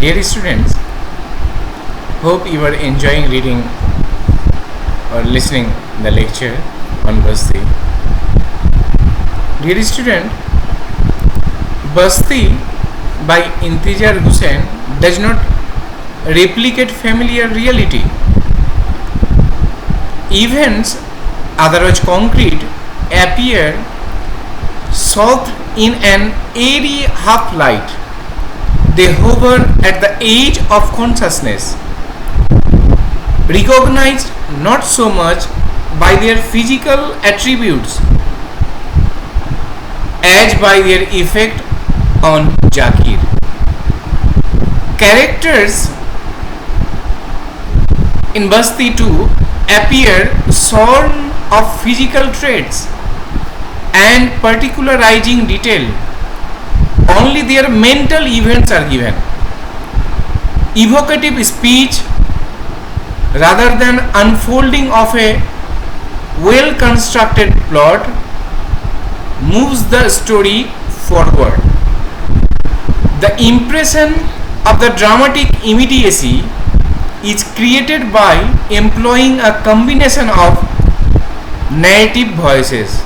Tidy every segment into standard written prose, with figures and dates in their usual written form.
Dear students, hope you are enjoying reading or listening the lecture on Basti. Dear student, Basti by Intejar Hussain does not replicate familiar reality. Events, otherwise concrete, appear soaked in an airy half-light. They hover at the edge of consciousness, recognized not so much by their physical attributes as by their effect on Jakir. Characters in Basti 2 appear shorn of physical traits and particularizing detail. Only their mental events are given. Evocative speech rather than unfolding of a well constructed plot moves the story forward. The impression of the dramatic immediacy is created by employing a combination of narrative voices.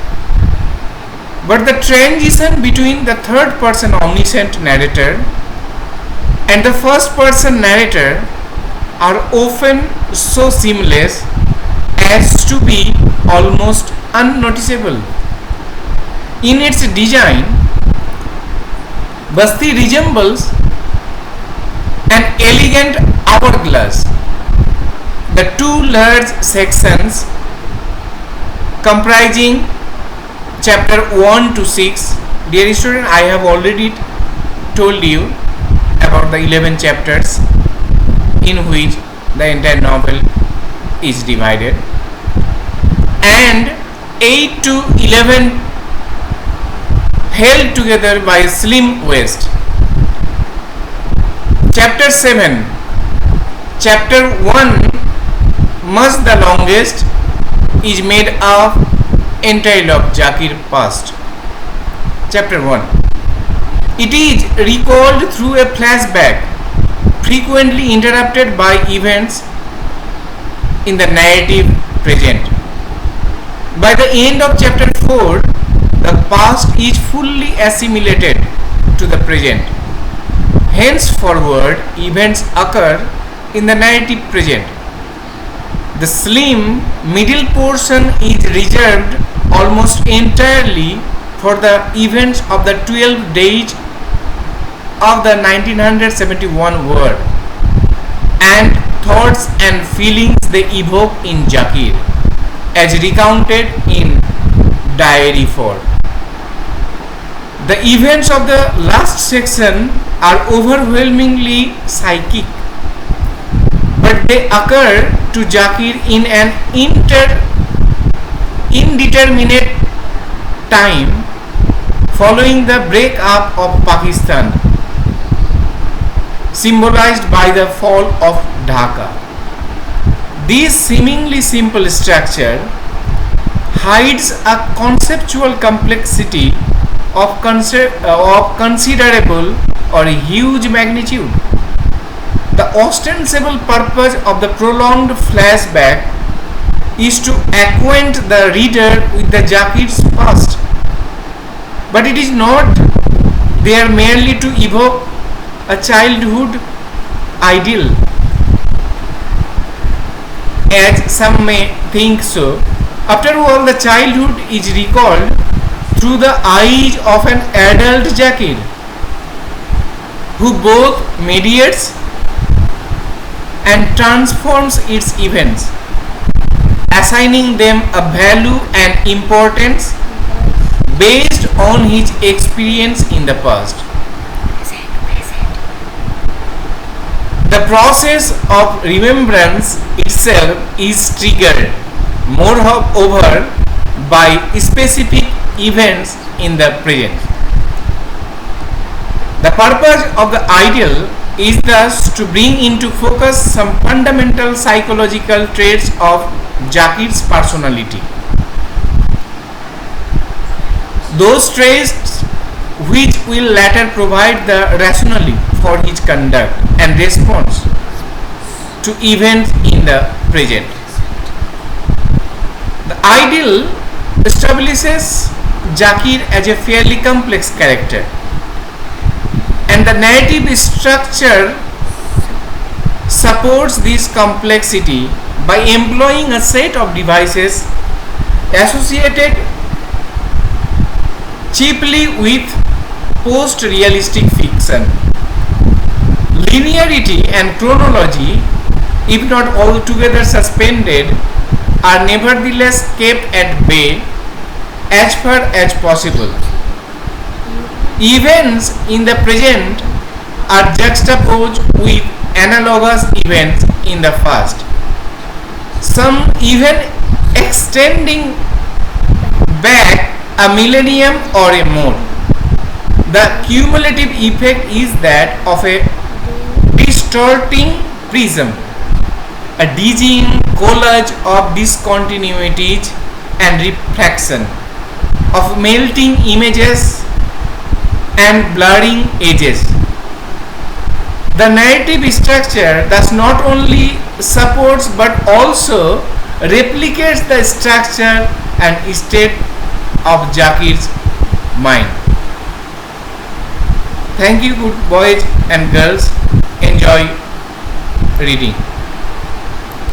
But the transition between the third person omniscient narrator and the first person narrator are often so seamless as to be almost unnoticeable. In its design, Basti resembles an elegant hourglass. The two large sections comprising chapter 1 to 6. Dear student, I have already told you about the 11 chapters in which the entire novel is divided, and 8 to 11 held together by a slim waist. Chapter 7, chapter 1, much the longest, is made up entirely of Jakir past. Chapter 1. It is recalled through a flashback, frequently interrupted by events in the narrative present. By the end of chapter 4, the past is fully assimilated to the present. Henceforward, events occur in the narrative present. The slim middle portion is reserved almost entirely for the events of the 12 days of the 1971 war and thoughts and feelings they evoke in Jakir, as recounted in diary form. The events of the last section are overwhelmingly psychic, but they occur to Jakir in an indeterminate time following the breakup of Pakistan, symbolized by the fall of Dhaka. This seemingly simple structure hides a conceptual complexity of considerable or huge magnitude. The ostensible purpose of the prolonged flashback is to acquaint the reader with the Jakir's past, but it is not there merely to evoke a childhood ideal, as some may think so. After all, the childhood is recalled through the eyes of an adult Jakir, who both mediates and transforms its events, assigning them a value and importance based on his experience in the past. The process of remembrance itself is triggered, moreover, by specific events in the present. The purpose of the ideal is thus to bring into focus some fundamental psychological traits of Jakir's personality. Those traits which will later provide the rationale for his conduct and response to events in the present. The ideal establishes Zakir as a fairly complex character, and the narrative structure supports this complexity by employing a set of devices associated chiefly with post-realistic fiction. Linearity and chronology, if not altogether suspended, are nevertheless kept at bay as far as possible. Events in the present are juxtaposed with analogous events in the past, some even extending back a millennium or a more. The cumulative effect is that of a distorting prism, a dizzying collage of discontinuities and refraction, of melting images and blurring edges. The narrative structure thus not only supports but also replicates the structure and state of Zakir's mind. Thank you, good boys and girls. Enjoy reading.